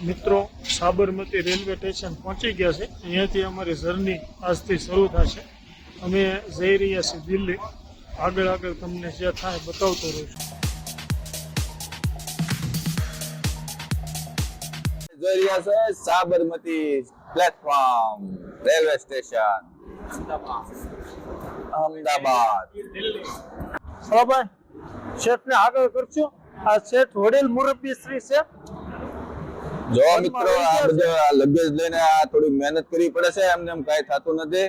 મિત્રો Sabarmati railway station પહોંચી ગયા છે। અહીંયાથી અમારી જર્ની આજથી શરૂ થશે। અમે જઈ રહ્યા છીએ દિલ્હી। આગળ આગળ તમને જે થાય બતાવતો રહું છું। જોઈ રહ્યા છો Sabarmati platform railway station Ahmedabad. હા ભાઈ, શેઠને આગળ કરજો। આ શેઠ વડીલ મુરબ્બી શ્રી છે। જો મિત્રો આ બધું આ લગેજ લઈને આ થોડી મહેનત કરવી પડે છે, એમને એમ કાંઈ થતું નથી।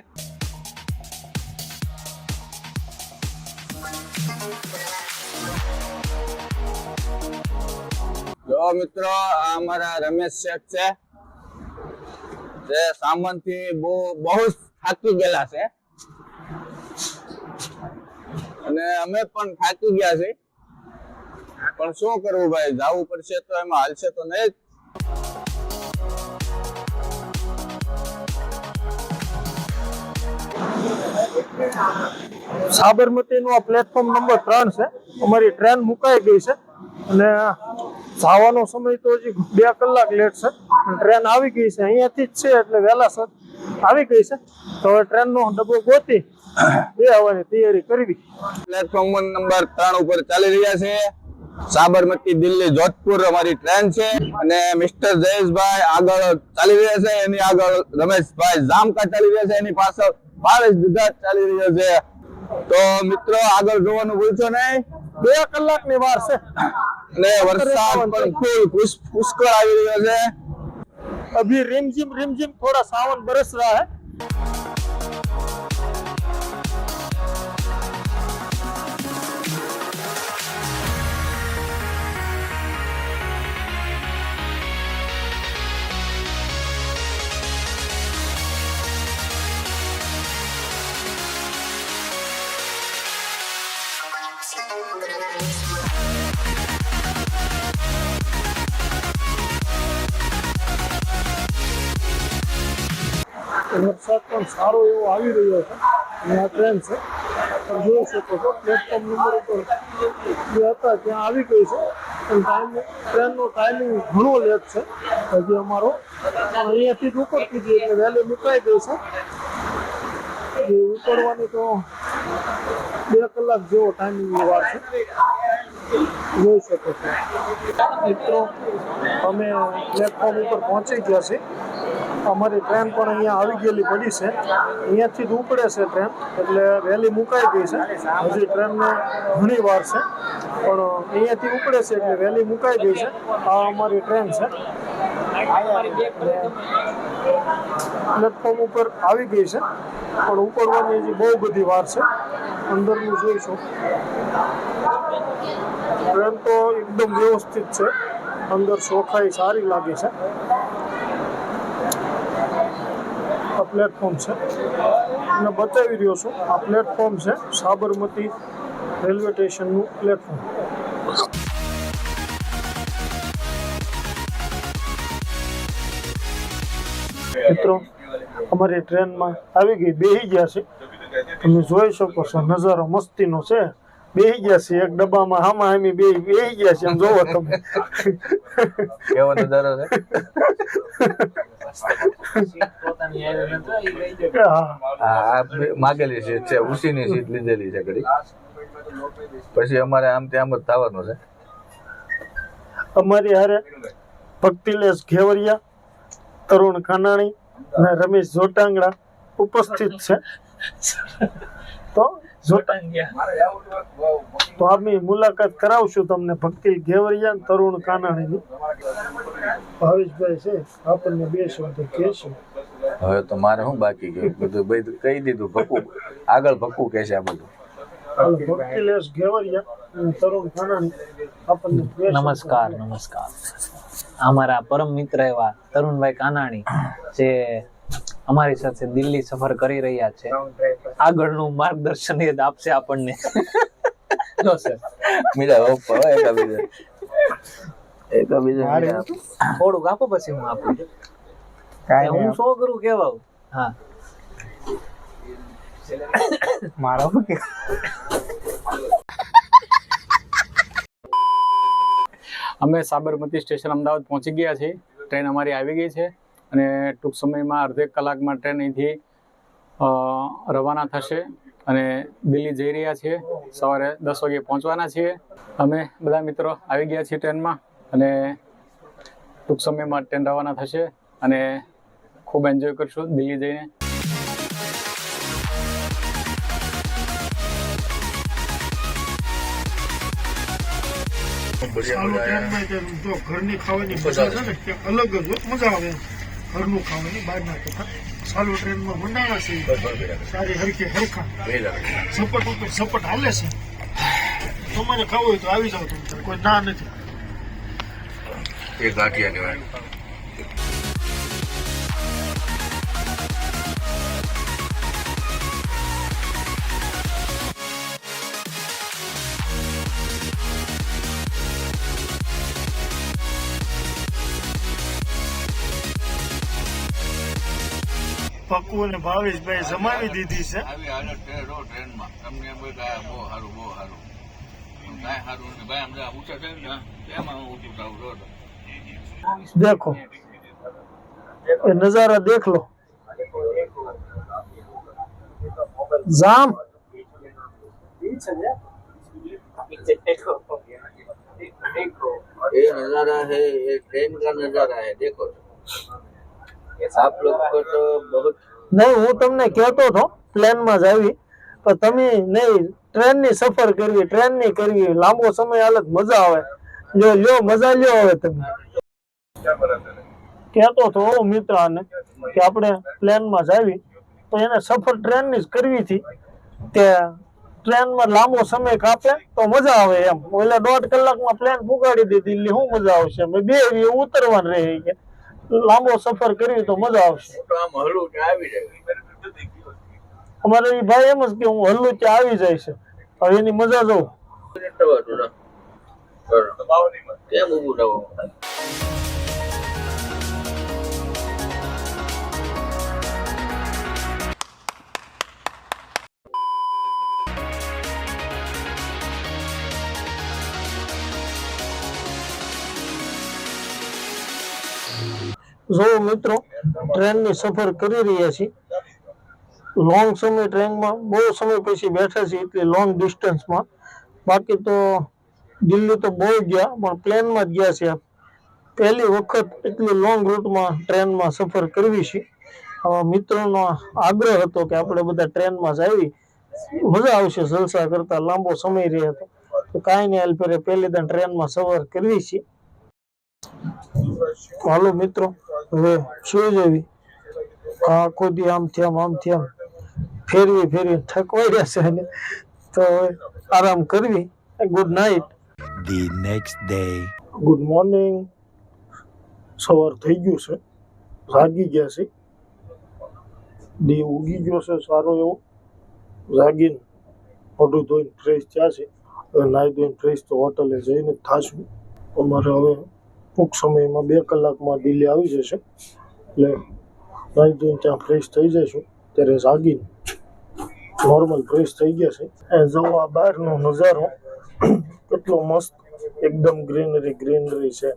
જો મિત્રો આ અમારા રમેશ શેઠ છે, જે સામાનથી બહુ થાકી ગયેલા છે અને અમે પણ થાકી ગયા છે, પણ શું કરવું ભાઈ, જવું પડશે તો એમાં હાલશે તો નહીં જ। સાબરમતીનો આ પ્લેટફોર્મ નંબર 3 છે। અમારી ટ્રેન મુકાઈ ગઈ છે અને જવાનો સમય તો હજી 2 કલાક લેટ છે। ટ્રેન આવી ગઈ છે, અહીંયાથી જ છે એટલે વહેલાસર આવી ગઈ છે। તો હવે ટ્રેનનો ડબ્બો ગોતી બે આવવાની તૈયારી કરવી। પ્લેટફોર્મ નંબર 3 ઉપર ચાલી રહ્યા છે સાબરમતી દિલ્હી જોધપુર અમારી ટ્રેન છે અને મિસ્ટર જયેશભાઈ આગળ ચાલી રહ્યા છે, એની આગળ રમેશભાઈ જામકા ચાલી રહ્યા છે, એની પાછળ ભાવેશ દુધાત ચાલી રહ્યો છે। તો મિત્રો આગળ જોવાનું ભૂલશો નહીં, 2 કલાકની વાર છે અને વરસાદ પણ ફૂલ પુષ્કળ આવી રહ્યો છે। अभी रिमझिम थोड़ा सावन बरस रहा है। વરસાદ પણ સારો એવો આવી રહ્યો છે અને આ ટ્રેન છે, તમે જોઈ શકો છો પ્લેટફોર્મ નંબર ઉપર જે હતા ત્યાં આવી ગઈ છે। પણ ટ્રેનનો ટાઈમિંગ ઘણો લેટ છે હજી અમારો, અહીંયાથી જ ઉપડતી હતી એટલે વહેલી મુકાઈ ગઈ છે। જે ઉપડવાની તો 2 કલાક જેવો ટાઈમિંગની વાર છે, જોઈ શકો છો મિત્રો। અમે પ્લેટફોર્મ ઉપર પહોંચી ગયા છીએ। અમારી ટ્રેન પણ અહીંયા આવી ગયેલી પડી છે, અહીંયાથી જ ઉપડે છે ટ્રેન એટલે વહેલી મુકાઈ ગઈ છે। હજી ટ્રેનને ઘણી વાર છે પણ અહીંયાથી ઉપડે છે એટલે વહેલી મુકાઈ ગઈ છે। આ અમારી ટ્રેન છે, પ્લેટફોર્મ ઉપર આવી ગઈ છે પણ ઉપડવાની હજી બહુ બધી વાર છે। અંદરનું જોઈશું, ટ્રેન તો એકદમ વ્યવસ્થિત છે, અંદર ચોખાઈ સારી લાગે છે। આ પ્લેટફોર્મ છે અને બતાવી રહ્યો છું, આ પ્લેટફોર્મ છે સાબરમતી રેલવે સ્ટેશનનું પ્લેટફોર્મ। મિત્રો અમારી ટ્રેનમાં આવી ગઈ, બેસી ગયા છે, તમે જોઈ શકો છો નજારો મસ્તીનો છે। બેસી ગયા છે એક ડબ્બામાં, હામાં હામી બેસી ગયા છે, એમ જોવો તમે કેવો નજારો છે। માગેલી સીટ છે, ઉસીની સીટ લીધેલી છે ઘડી, પછી અમારે આમ ત્યાં જ થવાનું છે। અમારી હારે ભક્તિલેશ ઘેવરિયા, તરુણ કાનાણી અને રમેશ જોટાંગડા ઉપસ્થિત છે। તો તો આમની મુલાકાત કરાવશું તમને ભક્તિ ઘેવરિયા અને તરુણ કાનાણીની। ભાવેશભાઈ છે, આપણને 2 શબ્દ કહેશું। હવે તો મારે શું બાકી ગયું, બધું કહી દીધું। ભક્કું આગળ ભક્કું કહે છે આ બધું। ભક્તિલેશ ઘેવરિયા અને તરુણ કાનાણી આપણને 2 નમસ્કાર। અમારા પરમ મિત્ર એવા તરુણભાઈ કાનાણી જે અમારી સાથે દિલ્હી સફર કરી રહ્યા છે, આગળનું માર્ગદર્શન એ આપશે આપણને। નો સર મીરા થોડુંક આપો પછી હું આપું। હું શું કરું કેવા? હા મારો અમે સાબરમતી સ્ટેશન અમદાવાદ પહોંચી ગયા છીએ ટ્રેન અમારી આવી ગઈ છે અને ટૂંક સમયમાં અડધેક કલાકમાં ટ્રેન અહીંથી રવાના થશે અને દિલ્હી જઈ રહ્યા છીએ. સવારે 10 વાગે પહોંચવાના છીએ. અમે બધા મિત્રો આવી ગયા છીએ ટ્રેનમાં અને ટૂંક સમયમાં ટ્રેન રવાના થશે અને ખૂબ એન્જોય કરશું દિલ્હી જઈને. જો ઘરની ખાવાની મજા છે ને કે અલગ જ મજા આવે. ઘરનું ખાવાની બહારના કરતા ચાલુ ટ્રેનમાં મંડાણા છે સારી હરખે હરખા સપટ ઉપર સપટ હાલે છે. તમારે ખાવું હોય તો આવી જાવ તમે, કોઈ ના નથી. એ ગાંઠિયા કહેવાય. પક્કુ અને ભાવેશભાઈ જમાવી દીધી છે. ટ્રેનમાં તમને એમ હોય કે આ બહુ સારું બહુ સારું કાંઈ સારું નથી ભાઈ. આમ ઊંચા થાય ને એમાં હું ઊંચું થાવું રોડ. देखो ये नजारा देख लो. जाम ये नजारा है, ये ट्रेन का नजारा है. देखो आप लोग को तो बहुत नहीं, હું તમને કહેતો હતો પ્લેનમાં જ આવી, પણ તમે નહીં ટ્રેનની સફર કરવી, ટ્રેનની કરવી, લાંબો સમય હાલત મજા આવે. લ્યો મજા લ્યો. હવે તમે કહેતો હતો મિત્ર આને કે આપણે પ્લેનમાં જ આવી તો એને સફર ટ્રેનની જ કરવી હતી. કે ટ્રેનમાં લાંબો સમય કાપે તો મજા આવે એમ. એટલે 1.5 કલાકમાં પ્લેન પુગાડી દીધી એટલે શું મજા આવશે. અમે બે ઉતરવાનું રહે કે લાંબો સફર કરવી તો મજા આવશે. આમ હલું કે આવી જાય. અમારે એ ભાઈ એમ જ કે હું હલ્લું ત્યાં આવી જાય છે. હવે એની મજા જોઉં. કેમ ઊભું થવું? જો મિત્રો ટ્રેનની સફર કરી રહ્યા છીએ. લોંગ સમય ટ્રેનમાં બહુ સમય પછી બેઠા છીએ એટલે લોંગ ડિસ્ટન્સમાં. બાકી તો દિલ્હી તો બહુ ગયા પણ પ્લેનમાં જ ગયા છે. પહેલી વખત એટલી લોંગ રૂટમાં ટ્રેનમાં સફર કરવી છે. મિત્રોનો આગ્રહ હતો કે આપણે બધા ટ્રેનમાં જ આવી મજા આવશે જલસા કરતા, લાંબો સમય રહે હતો. તો કાંઈ નહીં, હાલ ફેરે પહેલી દાન ટ્રેનમાં સફર કરવી છે. હાલો મિત્રો હવે સુઈ જવી. આખો દી આમથી આમ ફેરવી થકવાઈ રહેશે ને તો આરામ કરવી. Good night. The next day. Good morning. સવાર થઈ ગયું છે, જાગી ગયા છે. દી ઉગી ગયો છે સારો એવો. જાગીને મોઢું ધોઈને ફ્રેશ થયા છે. હવે નાહી ધોઈને ફ્રેશ તો હોટલે જઈને થાશું. અમારે હવે ટૂંક સમયમાં 2 કલાકમાં દિલ્હી આવી જશે એટલે નાહી ધોઈને ત્યાં ફ્રેશ થઈ જઈશું. ત્યારે જાગીને નોર્મલ ફ્રેશ થઈ ગયા છે. એ જવો આ બહારનો નજારો કેટલો મસ્ત, એકદમ ગ્રીનરી છે.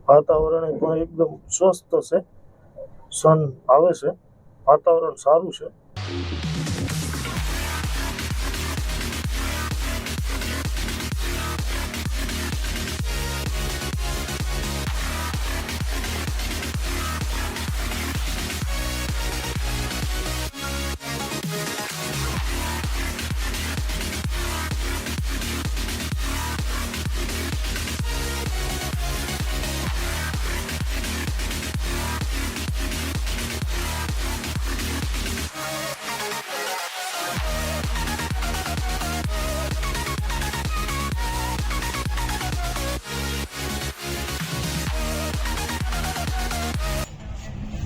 વાતાવરણ પણ એકદમ સ્વસ્થ છે. સન આવે છે, વાતાવરણ સારું છે.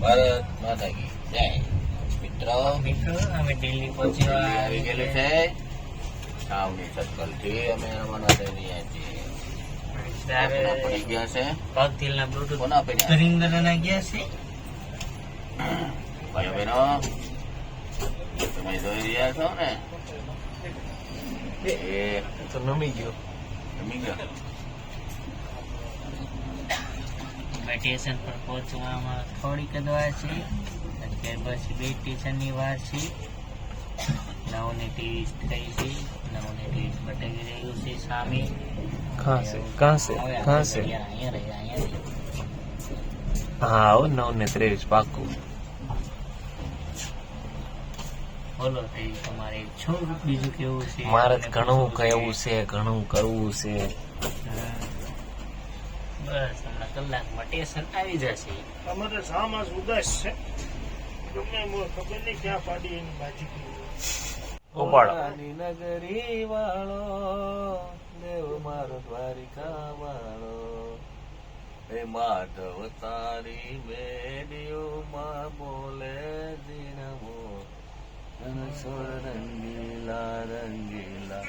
ભારત માતા કી જય. મિત્રો અમે દિલ્હી પહોંચ્યા. આવી ગયેલું છે છાવણી સર્કલ થી અમે રવાના થઈ રહ્યા છીએ. પડી ગયા છે પગથીલના બ્લૂટૂથ કોના પડ્યા? હરિન્દરના ગયા છે. ભાઈઓ બહેનો તમે જોઈ રહ્યા છો ને એ તો નમી ગયો. જમી ગયા. અમે સ્ટેશન પર પહોંચવામાં થોડીક જ વાર છે. અત્યારે બસ 2 સ્ટેશનની વાર છે. 9:30 થઈ છે. 9:30 બટાવી રહ્યું છે સામે. कहाँ से હવે कहाँ से અહીંયા રહે. हाँ वो 9:23 પાકું. બોલો તે તમારે શું બીજું કેવું છે? મારે તો ઘણું કહેવું છે, ઘણું કરવું છે. બસ હમણાં કલાકમાં સ્ટેશન આવી જશે. અમારે સામાસ ઉદાસ છે, ગમે ખબર નહીં ક્યાં પાડી એની બાજી. ઉપાડો. નગરી વાળો દેવ મારો દ્વારિકા વાળો હે માધવ તારી બેડીઓમાં બોલે દિનમો રણછોડ રંગીલા રંગીલા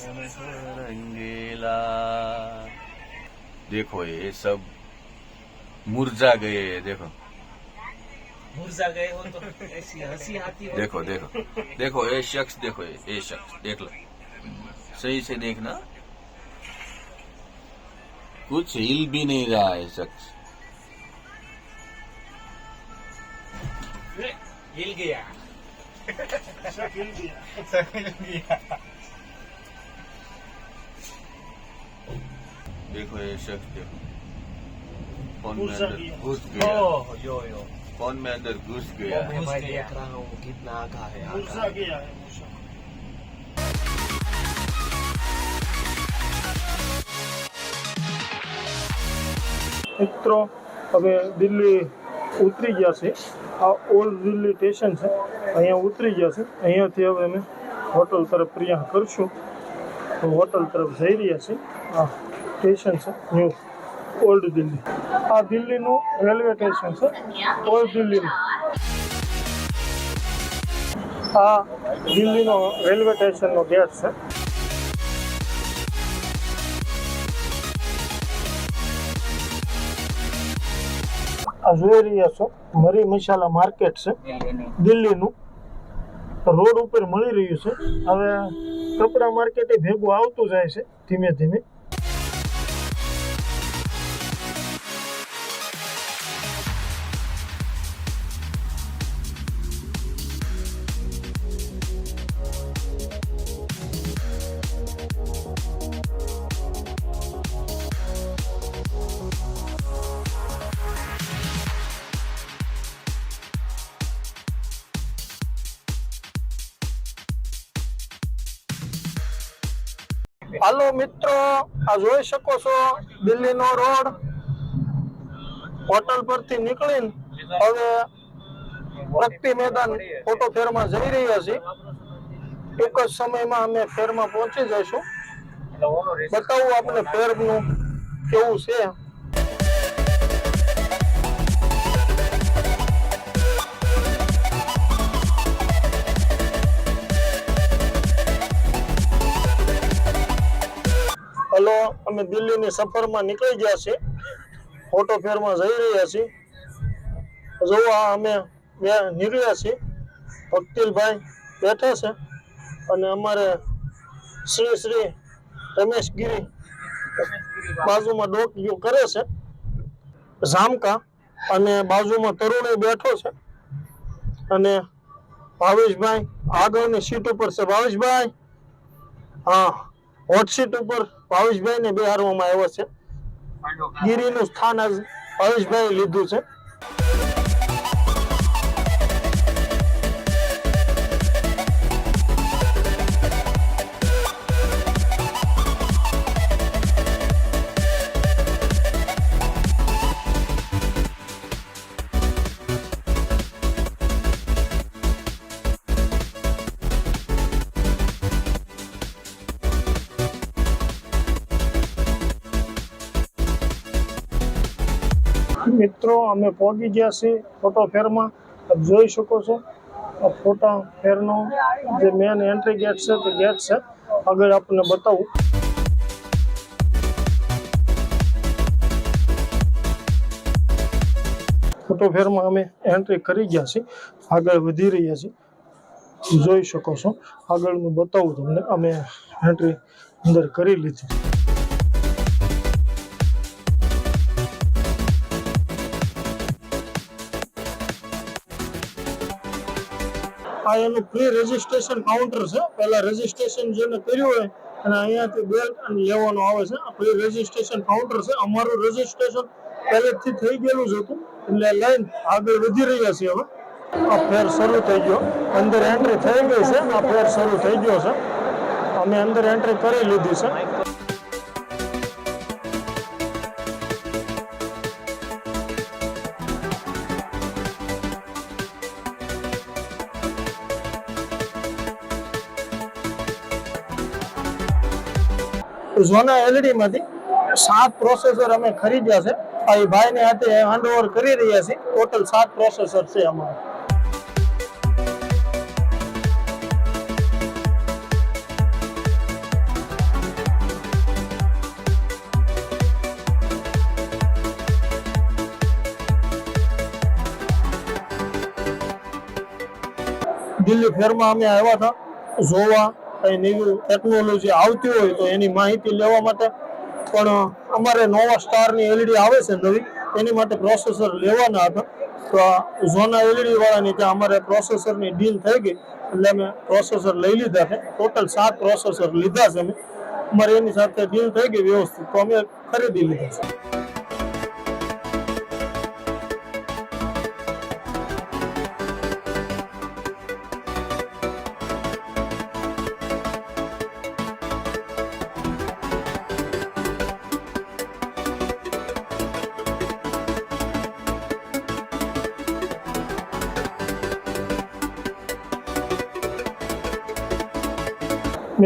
રણછોડ रंगीला देखो ये सब मुरझा गए देखो मुरझा गए हो तो ऐसी हंसी आती हो. देखो देखो देखो ये शख्स देखो ये शख्स देख लो सही से देखना कुछ हिल भी नहीं रहा है शख्स हिल गया. देखो ये शख्स देखो फोन में अंदर घुस गया यो यो फोन में अंदर घुस गया मैं देख रहा हूँ कितना आगा है, आगा મૂર્છા ગયા है મૂર્છા. મિત્રો હવે દિલ્હી ઉતરી ગયા છે. આ ઓલ્ડ દિલ્હી સ્ટેશન છે, અહીંયા ઉતરી ગયા છે. અહીંયાથી હવે અમે હોટલ તરફ પ્રયાણ કરશું. તો હોટલ તરફ જઈ રહ્યા છીએ. આ સ્ટેશન છે ન્યૂ ઓલ્ડ દિલ્હી. આ દિલ્હીનું રેલવે સ્ટેશન છે, ઓલ્ડ દિલ્હીનું. આ દિલ્હીનો રેલવે સ્ટેશનનો ગેટ છે. આ જોઈ રહ્યા છો મરી મસાલા માર્કેટ છે દિલ્હીનું. રોડ ઉપર મળી રહ્યું છે. હવે કપડા માર્કેટ ભેગું આવતું જાય છે ધીમે ધીમે. હાલો મિત્રો, આ જોઈ શકો છો દિલ્હીનો રોડ. હોટલ પરથી નીકળીને હવે પ્રગતિ મેદાન ફોટો ફેરમાં જઈ રહ્યા છીએ. ટૂંક જ સમયમાં અમે ફેરમાં પહોંચી જઈશું. બતાવું આપણે ફેરનું કેવું છે. હલો, અમે દિલ્હીની સફરમાં નીકળી ગયા છીએ. ફોટો ફેરમાં જઈ રહ્યા છીએ. જો આ અમે બે નીકળ્યા છીએ. ભક્તિલભાઈ બેઠા છે અને અમારે શ્રી શ્રી રમેશગીરી બાજુમાં ડોકિયું કરે છે ઝામકા, અને બાજુમાં તરુણી બેઠો છે. અને ભાવેશભાઈ આગળની સીટ ઉપર છે. ભાવેશભાઈ, હા, હોટ સીટ ઉપર ભાવેશભાઈ ને બેહારવામાં આવ્યો છે. ગીરીનું સ્થાન આજ ભાવેશભાઈ લીધું છે. મિત્રો અમે પહોંચી ગયા છીએ ફોટો ફેરમાં. આપ જોઈ શકો છો આ ફોટા ફેરનો જે મેન એન્ટ્રી ગેટ છે તે ગેટ છે. આગળ આપણને બતાવું. ફોટો ફેરમાં અમે એન્ટ્રી કરી ગયા છીએ. આગળ વધી રહ્યા છીએ. જોઈ શકો છો. આગળનું બતાવું તમને. અમે એન્ટ્રી અંદર કરી લીધી. આ એનું પ્રી રજીસ્ટ્રેશન કાઉન્ટર છે. પહેલા રજીસ્ટ્રેશન જેને કર્યું હોય અને અહીંયાથી બેલ્ટ અને લેવાનું આવે છે. આ પ્રી રજીસ્ટ્રેશન કાઉન્ટર છે. અમારું રજીસ્ટ્રેશન પહેલેથી થઈ ગયેલું જ હતું એટલે લઈને આગળ વધી રહ્યા છીએ. હવે આ ફેર શરૂ થઈ ગયો, અંદર એન્ટ્રી થઈ ગઈ છે. આ ફેર શરૂ થઈ ગયો છે. અમે અંદર એન્ટ્રી કરી લીધી છે. ઝોના એલઈડી માંથી 7 પ્રોસેસર અમે ખરીદ્યા છે. આ ભાઈને હાથે હેન્ડઓવર કરી રહ્યા છે. ટોટલ 7 પ્રોસેસર છે અમારા. દિલ્હી ફેરમાં અમે આવ્યા હતા જોવા કઈ નવી ટેકનોલોજી આવતી હોય તો એની માહિતી લેવા માટે, પણ અમારે નોવા સ્ટારની એલઈડી આવે છે નવી, એની માટે પ્રોસેસર લેવાના હતા. તો આ ઝોના એલઈડી વાળાની ત્યાં અમારે પ્રોસેસરની ડીલ થઈ ગઈ એટલે અમે પ્રોસેસર લઈ લીધા છે. ટોટલ 7 પ્રોસેસર લીધા છે અમે. અમારે એની સાથે ડીલ થઈ ગઈ વ્યવસ્થિત, તો અમે ખરીદી લીધા છે.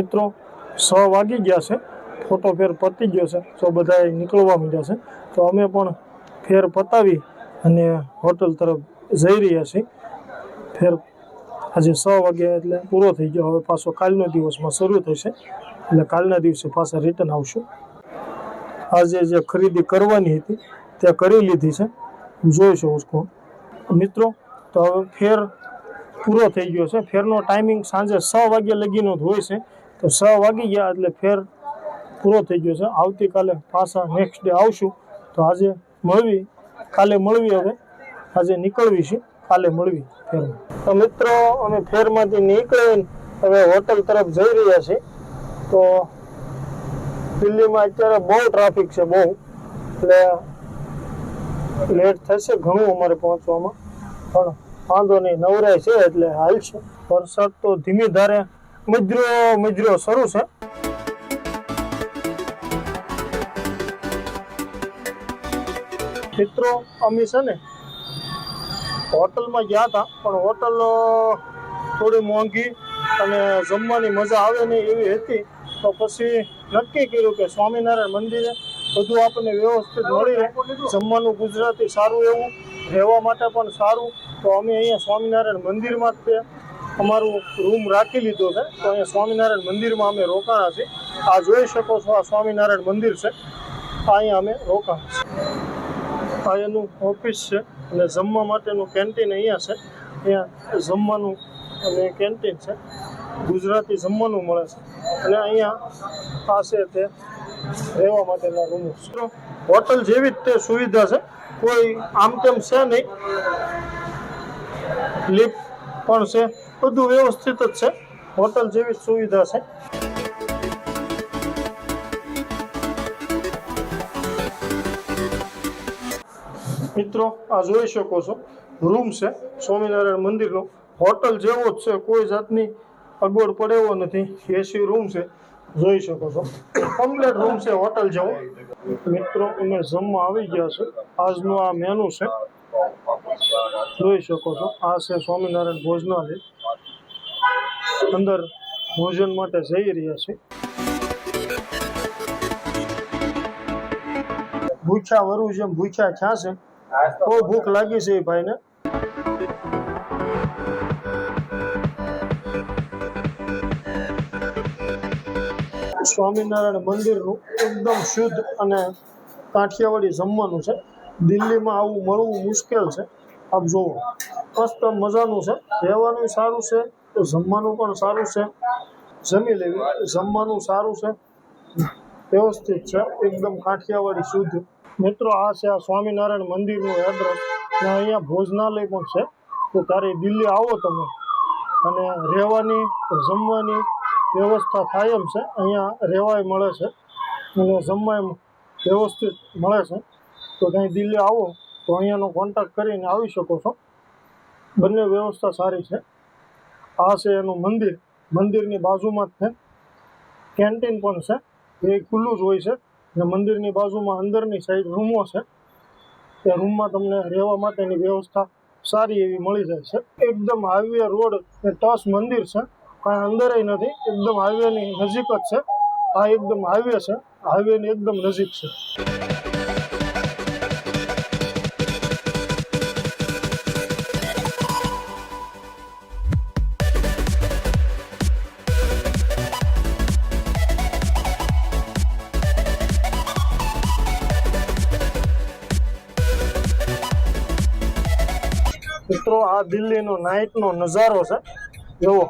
મિત્રો 6 વાગી ગયા છે, ફોટો ફેર પતી ગયો છે, તો બધા નીકળવા માંડ્યા છે. તો અમે પણ ફેર પતાવી અને હોટલ તરફ જઈ રહ્યા છીએ. ફેર આજે 6 વાગ્યા એટલે પૂરો થઈ ગયો. હવે પાછો કાલનો દિવસમાં શરૂ થશે એટલે કાલના દિવસે પાછા રિટર્ન આવશું. આજે જે ખરીદી કરવાની હતી તે કરી લીધી છે, જોઈ શકો છો મિત્રો. તો હવે ફેર પૂરો થઈ ગયો છે. ફેરનો ટાઈમિંગ સાંજે 6 વાગ્યા લગીનો જ હોય છે. તો 6 વાગી ગયા એટલે ફેર પૂરો થઈ ગયો છે. આવતીકાલે પાછા નેક્સ્ટ ડે આવશું. તો આજે મળવી, કાલે મળવી. હવે આજે નીકળવી છે, કાલે મળવી ફેરમાં. તો મિત્રો અમે ફેરમાંથી નીકળીને હવે હોટલ તરફ જઈ રહ્યા છીએ. તો દિલ્હીમાં અત્યારે બહુ ટ્રાફિક છે, બહુ, એટલે લેટ થશે ઘણું અમારે પહોંચવામાં, પણ વાંધો નહીં, નવરાય છે એટલે હાલ છે. વરસાદ તો ધીમી ધારે મજરો શરૂ છે. મિત્રો અમે છે ને હોટલમાં ગયા હતા, પણ હોટલ થોડી મોંઘી અને જમવાની મજા આવે નહીં એવી હતી. તો પછી નક્કી કર્યું કે સ્વામિનારાયણ મંદિરે બધું આપણને વ્યવસ્થિત મળી રહે, જમવાનું ગુજરાતી સારું એવું, રહેવા માટે પણ સારું. તો અમે અહીંયા સ્વામિનારાયણ મંદિરમાં જ અમારું રૂમ રાખી લીધો છે. તો અહીંયા સ્વામિનારાયણ મંદિરમાં અમે રોકાણા છીએ. આ જોઈ શકો છો, આ સ્વામિનારાયણ મંદિર છે, અહીંયા અમે રોકાણા છીએ. આ એનું ઓફિસ છે અને જમવા માટેનું કેન્ટીન અહીંયા છે. અહીંયા જમવાનું અને કેન્ટીન છે, ગુજરાતી જમવાનું મળે છે. અને અહીંયા પાસે તે રહેવા માટેના રૂમો છે. હોટલ જેવી જ તે સુવિધા છે, કોઈ આમ તેમ છે નહીં. લિફ્ટ પણ છે, બધું વ્યવસ્થિત જ છે. હોટલ જેવી જ સુવિધા છે. મિત્રો આ જોઈ શકો છો રૂમ છે સ્વામિનારાયણ મંદિરનો. હોટલ જેવો જ છે, કોઈ જાતની અગવડ પડે એવો નથી. એસી રૂમ છે, જોઈ શકો છો, કમ્પ્લીટ રૂમ છે હોટલ જેવો. મિત્રો અમે જમવા આવી ગયા છે. આજનો આ મેનુ છે, જોઈ શકો છો. આ છે સ્વામિનારાયણ ભોજનાલય. અંદર ભોજન માટે જઈ રહ્યા છે. ભૂખ્યા વરું છે, ભૂખ્યા ક્યાં છે, બહુ ભૂખ લાગી છે એ ભાઈને. સ્વામિનારાયણ મંદિરનું એકદમ શુદ્ધ અને કાઠિયાવાડી જમવાનું છે. દિલ્હીમાં આવું મળવું મુશ્કેલ છે. આપ જોવો, મસ્ત મજાનું છે, રહેવાનું સારું છે, તો જમવાનું પણ સારું છે. જમી લેવી, જમવાનું સારું છે, વ્યવસ્થિત છે, એકદમ કાઠિયાવાડી શુદ્ધ. મિત્રો આ છે આ સ્વામિનારાયણ મંદિરનું એડ્રેસ. અને અહીંયા ભોજનાલય પણ છે. તો ત્યારે દિલ્હી આવો તમે અને રહેવાની જમવાની વ્યવસ્થા થાય એમ છે. અહીંયા રહેવાય મળે છે અને જમવાય વ્યવસ્થિત મળે છે. તો ત્યાં દિલ્હી આવો તો અહીંયાનો કોન્ટેક્ટ કરીને આવી શકો છો. બંને વ્યવસ્થા સારી છે. આ છે એનું મંદિર. મંદિરની બાજુમાં જ છે કેન્ટીન પણ છે, એ ખુલ્લું જ હોય છે. અને મંદિરની બાજુમાં અંદરની સાઈડ રૂમો છે. તે રૂમમાં તમને રહેવા માટેની વ્યવસ્થા સારી એવી મળી જાય છે. એકદમ હાઈવે રોડ ને ટચ મંદિર છે, કાંઈ અંદરય નથી, એકદમ હાઈવેની નજીક જ છે. આ એકદમ હાઈવે છે, હાઈવેની એકદમ નજીક છે. મિત્રો આ દિલ્હીનો નાઇટનો નજારો છે, જુઓ.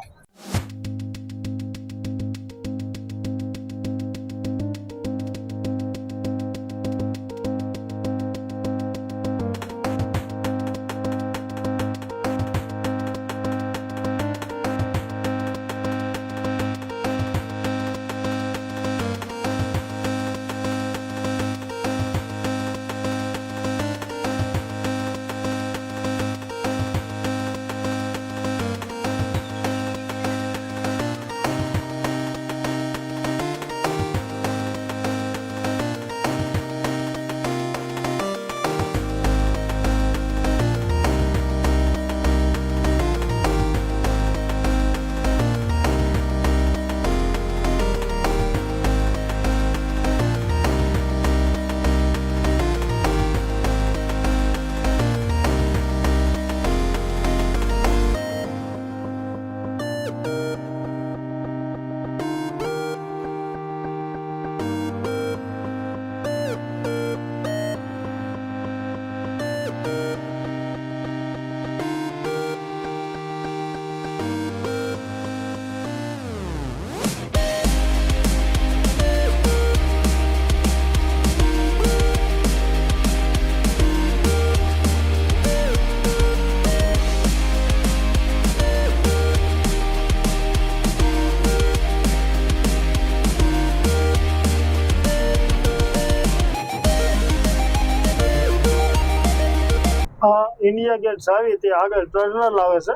આ ઇન્ડિયા ગેટ આવી તે આગળ ટર્નલ આવે છે.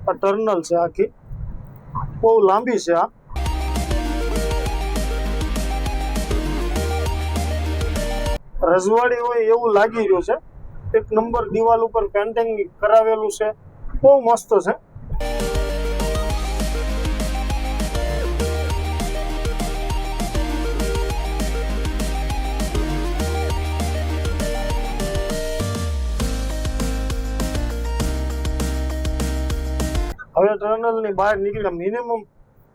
આ ટર્નલ છે આખી, બહુ લાંબી છે. આ રજવાડી હોય એવું લાગી રહ્યું છે. એક નંબર દિવાલ ઉપર પેન્ટિંગ કરાવેલું છે, બહુ મસ્ત છે. હવે ટર્નલની બહાર નીકળ્યા મિનિમમ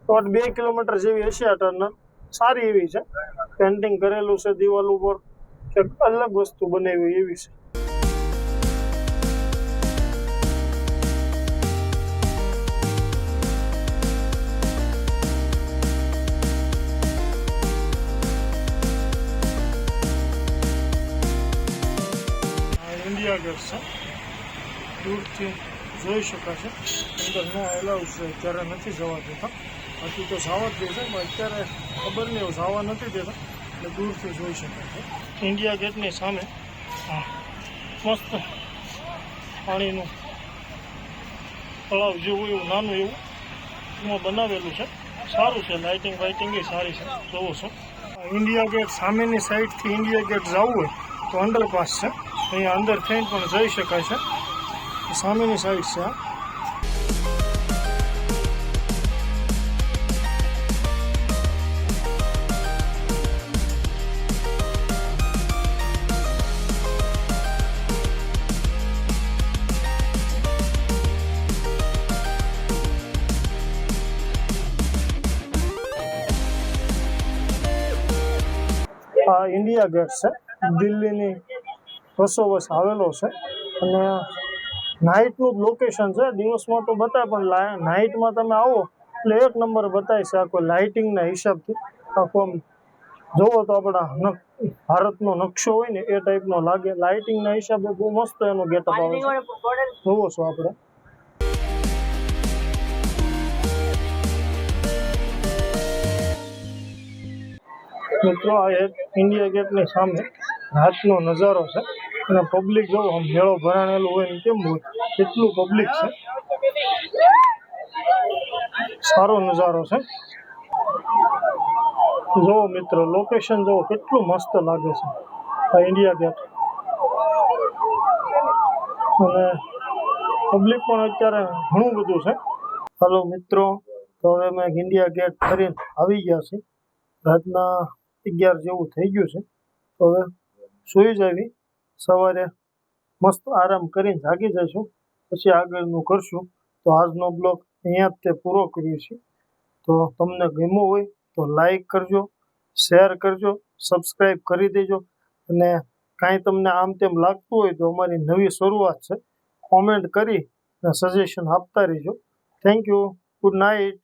2 કિલોમીટર જેવી હશે. આ ટર્નલ સારી એવી છે, પેન્ટિંગ કરેલું છે દિવાલ ઉપર, કંઈક અલગ વસ્તુ બનાવી એવી છે. ઇન્ડિયા ગેટ છે, દૂરથી જોઈ શકાશે. અંદર નો એલાઉ છે, અત્યારે નથી જવા દેતા. બાકી તો જવા જ દે છે, પણ અત્યારે ખબર નહીં, જવા નથી દેતા, એટલે દૂરથી જોઈ શકાય છે. ઇન્ડિયા ગેટની સામે મસ્ત પાણીનું તળાવ જેવું એવું નાનું એવું એમાં બનાવેલું છે. સારું છે, લાઇટિંગ વાઇટિંગ એ સારી છે, જોવો છો. ઇન્ડિયા ગેટ સામેની સાઈડથી ઇન્ડિયા ગેટ જવું હોય તો અંડરપાસ છે, અહીંયા અંદર થઈને પણ જઈ શકાય છે. સામેની સાઈડ છે આ. આ ઇન્ડિયા ગેટ છે, દિલ્હીની વસોવસ આવેલો છે. અને નાઇટનું જ લોકેશન છે, દિવસમાં તો બતાવે પણ નાઇટમાં તમે આવો એટલે એક નંબર બતાવે છે. આખો લાઇટિંગના હિસાબથી આખો આમ જોવો તો આપણા ભારતનો નકશો હોય ને એ ટાઈપનો લાગે. લાઇટિંગના હિસાબે બહુ મસ્ત એનો ગેટઅપ આવે છે, જોવો છો આપણે. મિત્રો આ એક ઇન્ડિયા ગેટની સામે રાતનો નજારો છે અને પબ્લિક જો આમ મેળો ભરાણેલું હોય ને કેમ હોય કેટલું પબ્લિક છે. સારો નજારો છે. જો મિત્રો લોકેશન જો કેટલું મસ્ત લાગે છે આ ઇન્ડિયા ગેટ. અને પબ્લિક પણ અત્યારે ઘણું બધું છે. હાલો મિત્રો, તો હવે અમે ઇન્ડિયા ગેટ ફરીને આવી ગયા છીએ. રાતના 11 જેવું થઈ ગયું છે. તો હવે સૂઈ જવી, સવારે મસ્ત આરામ કરીને જાગી જઈશું, પછી આગળનું કરશું. તો આજનો બ્લોગ અહીંયા જ તે પૂરો કરીએ છીએ. તો તમને ગમ્યો હોય તો લાઈક કરજો, શેર કરજો, સબસ્ક્રાઈબ કરી દેજો. અને કાંઈ તમને આમ તેમ લાગતું હોય તો અમારી નવી શરૂઆત છે, કોમેન્ટ કરી અને સજેશન આપતા રહેજો. Thank you. Good night.